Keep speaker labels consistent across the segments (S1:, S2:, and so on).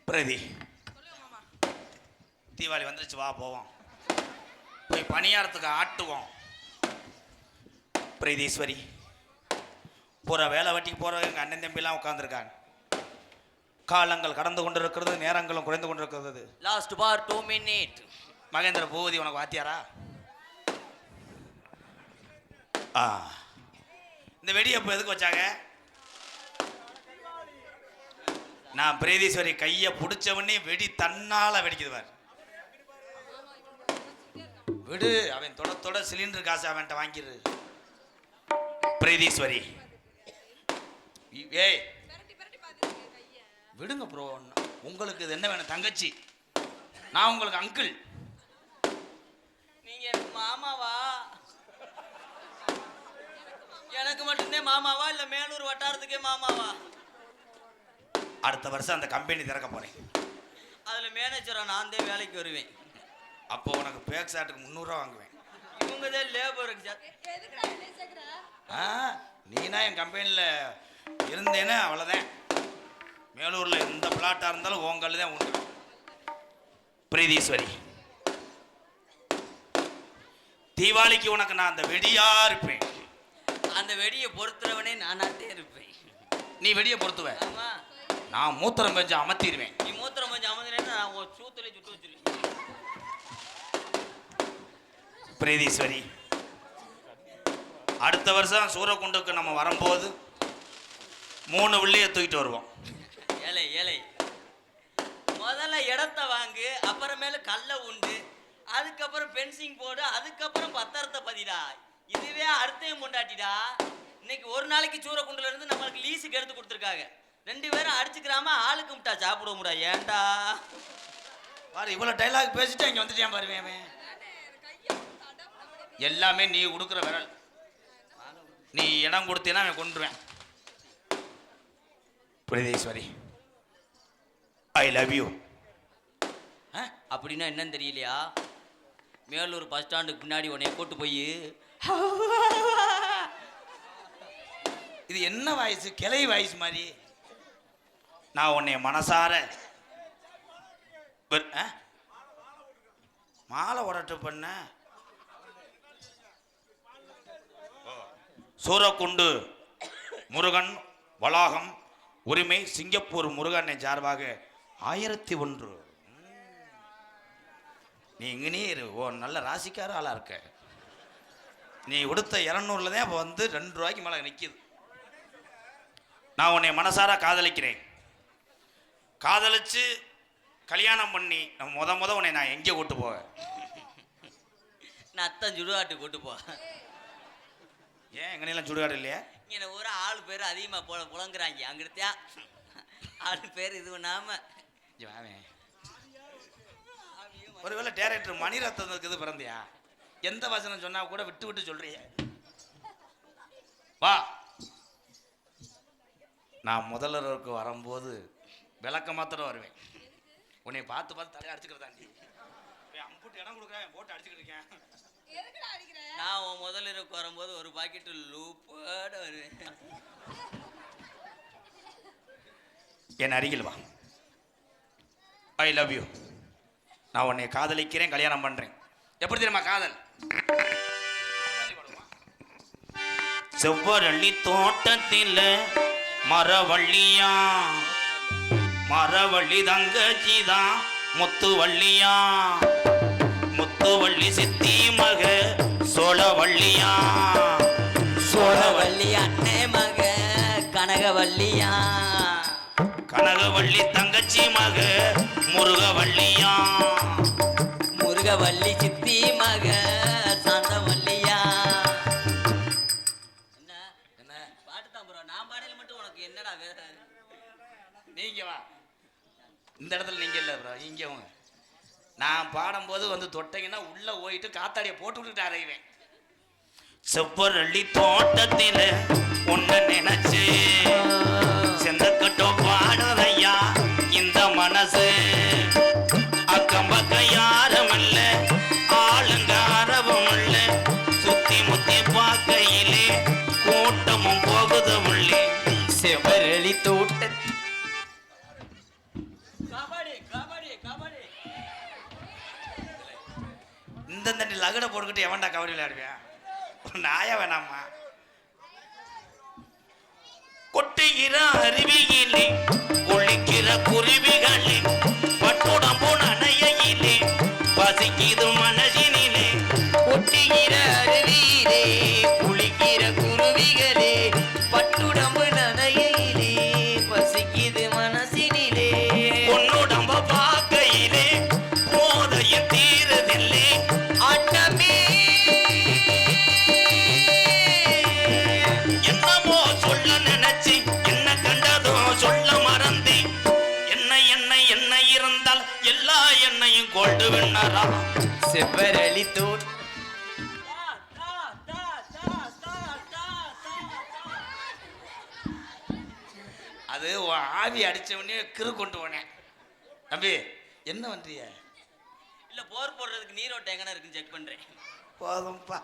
S1: பிரதி தீபாவளி வந்துருச்சு, வா போவோம். போய் பணியாரத்துக்கு ஆட்டுவோம். பிரீதீஸ்வரி பூரா வேலை வெட்டிக்கு போகிறவங்க எங்கள் அண்ணன் தம்பிலாம் உட்காந்துருக்காங்க. காலங்கள் கடந்து கொண்டு இருக்கிறது, நேரங்களும் குறைந்து கொண்டு இருக்கிறது.
S2: லாஸ்ட் பார் 2 minutes.
S1: மகேந்திர பூபதி உனக்கு வாத்தியாரா? இந்த வெடி அப்போ எதுக்கு வச்சாங்க? நான் பிரீதீஸ்வரி கையை பிடிச்சவனே வெடி தன்னால வெடிக்குதுவார். விடு, அவன் தொட தொட சிலிண்டர் காசு அவன்கிட்ட வாங்கிடு. பிரீதீஸ்வரி ஏய் விடுங்க ப்ரோ, உங்களுக்கு இது என்ன வேணும்? தங்கச்சி, நான் உங்களுக்கு அங்கிள்.
S2: நீங்க எனக்கு மாமாவா? எனக்கு மட்டும்தான் மாமாவா இல்ல மேலூர் வட்டாரத்துக்கே மாமாவா?
S1: அடுத்த வருஷம் அந்த கம்பெனி திறக்க போறேன்.
S2: அதுல மேனேஜரா நான் தான் வேலைக்கு வருவேன்.
S1: அப்போ உனக்கு பேக் ஷாட்டுக்கு 300 ரூபா வாங்குவேன்.
S2: இவங்க தான் லேபருக்கு.
S1: நீனா என் கம்பெனியில் இருந்தேன்னா அவ்வளோதான். மேலூரில் எந்த பிளாட்டாக இருந்தாலும் உங்கள் தான் உண்டு. பிரீதீஸ்வரி, தீபாவளிக்கு உனக்கு நான் அந்த வெடியா இருப்பேன்.
S2: அந்த வெடியை பொறுத்துறவனே நானாட்டே இருப்பேன்.
S1: நீ வெடியை பொறுத்துவ, நான் மூத்திரம் பெஞ்சு அமர்த்திடுவேன்.
S2: நீ மூத்திரம் பெஞ்சு அமர்த்தினேன்னா நான் ஒரு சூத்துல சுட்டு வச்சிருவேன்.
S1: பிரீதீஸ்வரி, அடுத்த வருஷம் சூரக்குண்டுக்கு நம்ம வரும்போது 3 வெள்ளியை தூக்கிட்டு வருவோம்.
S2: ஏழை ஏழை முதல்ல இடத்த வாங்கு, அப்புறமேல கல்லை உண்டு, அதுக்கப்புறம் பென்சிங் போடு, அதுக்கப்புறம் பத்திரத்தை பதிடா. இதுவே அர்த்தம் கொண்டாட்டிடா. இன்னைக்கு ஒரு நாளைக்கு சூரக்குண்டுல இருந்து நம்மளுக்கு லீஸுக்கு எடுத்து கொடுத்துருக்காங்க. 2 பேரும் அடிச்சுக்கிறாம ஆளுக்கு முட்டா சாப்பிட முடியா? ஏன்டா
S1: பாரு, இவ்வளோ டைலாக் பேசிட்டு இங்கே வந்துட்டேன் பாருவேன். எல்லாமே நீ கொடுக்குற விரல். நீ இடம் கொடுத்தீன்னா அவன் கொண்டுருவேன். பிரீதீஸ்வரி, ஐ லவ் யூ.
S2: அப்படின்னா என்னன்னு தெரியலையா? மேலூர் பஸ் ஸ்டாண்டுக்கு பின்னாடி உன்னை கூட்டு போய்
S1: இது என்ன வாய்ஸ்? கிளை வாய்ஸ் மாதிரி. நான் உன்னை மனசார மாலை உடட்டு பண்ண. சூரக்குண்டு முருகன் வளாகம் உரிமை சிங்கப்பூர் முருகனை சார்பாக 1001. நீ இங்கனே இரு. ஓ, நல்ல ராசிக்கார ஆளா இருக்க. நீ கொடுத்த 200 தான் இப்போ வந்து 2 ரூபாய்க்கு மேலே நிற்கிது. நான் உன்னை மனசார காதலிக்கிறேன். காதலிச்சு கல்யாணம் பண்ணி நம்ம முத உன்னை நான் எங்கே கூட்டு போவேன்?
S2: நான் அத்தன் சுடுகாட்டு கூட்டு போ.
S1: ஏன் எங்கனையெல்லாம் சுடுகாடு இல்லையா?
S2: இங்கே ஒரு ஆள் பேர் அதிகமாக புலங்குறாங்க. அங்கிட்டா ஆள் பேர் இது பண்ணாம
S1: ஒருவேளை டைரக்டர் மணிரத்னத்துக்கு இது பிறந்தியா? எந்த வசனம் சொன்னா கூட விட்டு விட்டு சொல்றிய. வா, நான் முதல்வருக்கு வரும்போது விளக்க மாத்திரம் வருவேன். உன்னை பார்த்து பார்த்து தலையை அடிச்சுக்கிறதாண்டி அம்புட்டு இடம் கொடுக்குறேன், போட்டு அடிச்சுக்கிட்டு இருக்கேன்.
S2: நான் உன் முதல்வருக்கு வரும்போது ஒரு பாக்கெட்டு லூப்போட வருவேன்.
S1: என் அருகில் வா. I love you. நான் உன்னை காதலிக்கிறேன், கல்யாணம் பண்றேன். எப்படி தெரியுமா காதல்? செவ்வரளி தோட்டத்தில் மரவள்ளியா, மரவள்ளி தங்கச்சிதான் முத்துவள்ளியா, முத்துவள்ளி சித்தி மக சோழவள்ளியா,
S2: சோழவள்ளி அண்ணே மக கனகவள்ளியா,
S1: கனகவள்ளி தங்கச்சி மக முருகவள்ளியா,
S2: முருகவள்ளி சித்தி மக சாந்தவள்ளியா. என்ன என்ன பாட்டு தான் ப்ரோ, நான் பாடல மட்டும் உனக்கு என்னடா வேற?
S1: நீங்க வா, இந்த இடத்துல நீங்க இல்ல ப்ரோ, இங்க நான் பாடும்போது வந்து தொட்டீங்கன்னா உள்ள போயிட்டு காத்தாடியை போட்டு விட்டுட்டு அறைவேன். செவ்வரளி தோட்டத்தில் ஒன்று நினைச்சு செந்தக்கட்டோ பாடுறையா இந்த மனசு, அக்கம் பக்கம் யாரும் இல்ல, ஆளுங்க அரவும் இல்ல, சுத்தி முத்தி பார்க்கையிலே கூட்டமும் போகுது உள்ளே.
S2: செவ்வரளி தோட்ட
S1: இந்த தண்ணி லகுட போட்டுக்கிட்டு எவன்டா கபடி விளையாடுவேன் நாயா வேணாமா கொட்டுகிற அருவியிலே குளிக்கிற குருவிகளே பட்டுடம்பு நனையிலே பசிக்கிது மனசினிலே
S3: கொட்டுகிற அருவியிலே குளிக்கிற குருவிகளே பட்டுடம்பு நனையிலே பசிக்குது மனசினிலே
S1: பொன்னுடம்ப பார்க்கையிலே போதைய தீரதில்லை
S3: ஆட்டமே
S1: என்னமோ சொல்ல நினைச்சு என்ன கண்டதோ சொல்ல மறந்து என்ன இருந்தால் எல்லா எண்ணையும் கொண்டு விண்ணரா
S3: செவ்வரளி தோல்
S1: அது ஆவி அடிச்ச உடனே கிரு கொண்டு போனேன் தம்பி என்ன பண்றிய
S2: இல்ல போர் போடுறதுக்கு நீரோட்டம் எங்கன இருக்குன்னு செக் பண்றேன்
S1: போதும்பா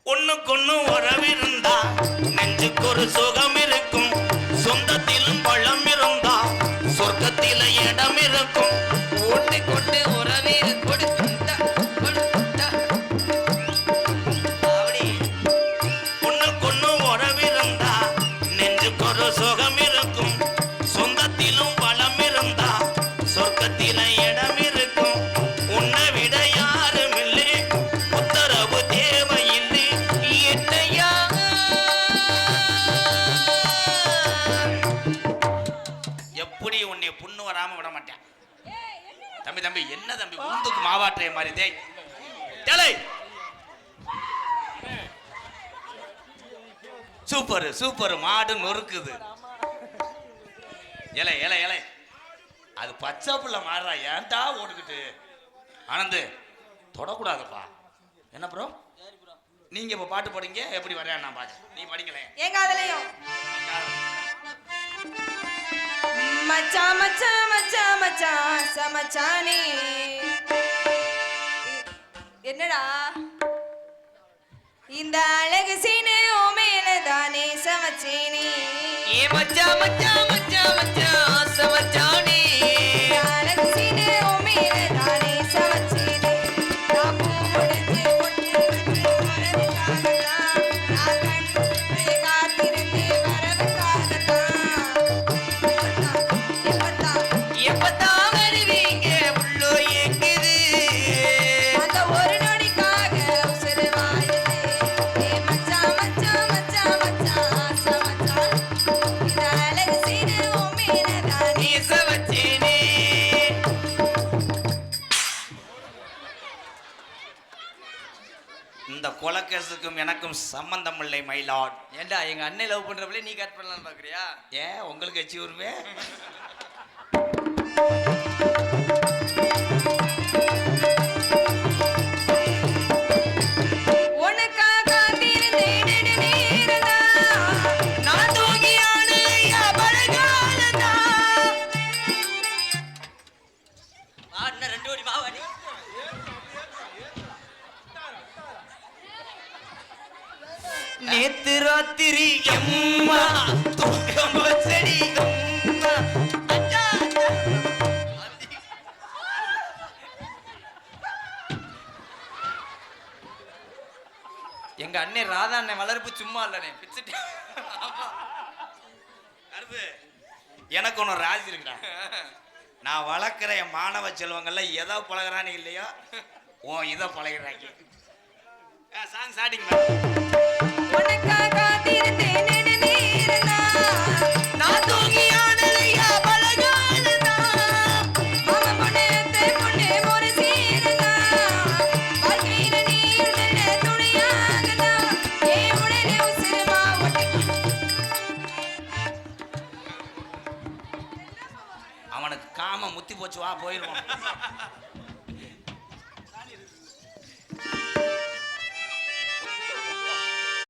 S1: ஒண்ணுக்கொன்னு உறவிருந்தா நெஞ்சுக்கு ஒரு சுகம் இருக்கும் சொந்தத்திலும் பழம் இருந்தா சொர்க்கத்தில இடம் இருக்கும்
S3: ஒண்ணு கொண்டு உறவீர் கொடுத்தா அப்படி
S1: ஒண்ணுக்கொன்னு உறவிருந்தா நெஞ்சுக்கு ஒரு சுகம் இருக்கும் சொந்தத்திலும் பழம் இருந்தா சொர்க்கத்தில இடம் இருக்கும் உன்னை விட யாரும் இல்லை உத்தரவு தேவையில்லை
S3: என்னையா
S1: எப்படி உன்னை புண்ணு வராம விட மாட்டேன் தம்பி தம்பி என்ன தம்பி உந்துக்கு மாவாற்றைய மாதிரி தேய் டேலை சூப்பர் சூப்பர் மாடு நொறுக்குது இலை இலை இலை அது பச்சை புள்ள மாறுறா ஏன்டா ஓடுக்கிட்டு ஆனந்து தொடக்கூடாதுப்பா என்ன ப்ரோ நீங்க இப்ப பாட்டு பாடுங்க எப்படி வரையா நான் பாட்டு நீ படிங்களேன்
S4: எங்க அதுலயும் மச்சான் மச்சான் மச்சான் மச்சான் சமச்சானே என்னடா இந்த அழகு சீனு ஓ மேல தானே சமச்சேனே
S3: ஏ மச்சா மச்சா மச்சா மச்சா சமச்சானே
S4: இந்த அழகு சீனு ஓ மேல தானே சமச்சேனே நான் பூ முடிச்சு பொட்டு வச்சு வரதுக்காகத்தான் நான் கண்டு காத்திருந்து வரதுக்காகத்தான்
S3: எப்பத்தான் வருவீங்க உள்ளோ ஏங்குது
S4: அந்த ஒரு நொடிக்காக உசுரு வாழுது ஏ மச்சான் மச்சான் மச்சான் மச்சான் சமச்சான் இந்த அழகு சீனு ஓ மேல தானே
S3: நீ சமச்சேனே
S1: இந்த கொலக்கேசுக்கும் எனக்கும் சம்பந்தம் இல்லை மயிலாட்
S3: ஏண்டா எங்க அண்ணன் லவ் பண்றப்பல நீ கட் பண்ணலாம்னு பாக்குறியா
S1: ஏன் உங்களுக்கு வச்சு வருவே
S4: உனக்காக காத்திருந்தேன் நெடுநேரம்தான்.
S3: நான் தூங்கியான பழகாலதா
S2: வா இன்னும் 2 கோடி மாவாடி
S3: நேத்து ராத்திரி எம்மா தூக்கம் வச்சடி அம்மா அச்சா எங்க அண்ணன் ராதா அண்ணன் வளர்ப்பு சும்மா இல்லனே பிச்சுட்டு
S1: அடுத்து எனக்கு ஒன்று ராசி இருக்குடா நான் வளர்க்குற என் மாணவ செல்வங்கள்ல எதை பழகுறான்னு இல்லையோ ஓ இதை பழகிறாங்க சாங் ஸ்டார்டிங்
S4: உனக்காக காத்திருந்தேன் நெடுநேரம்தான்.
S3: நான் தூங்கியான பழகாலதா
S4: மாமா பொண்ணு, அத்தை பொண்ணு, ஒரு சீரதான். வாழ்க்கையில நீயும் நல்ல துணையாகதான். என் உடலே உசுருமா ஒட்டி
S1: அவனுக்கு காம முத்தி போச்சு வா போயிடுவான்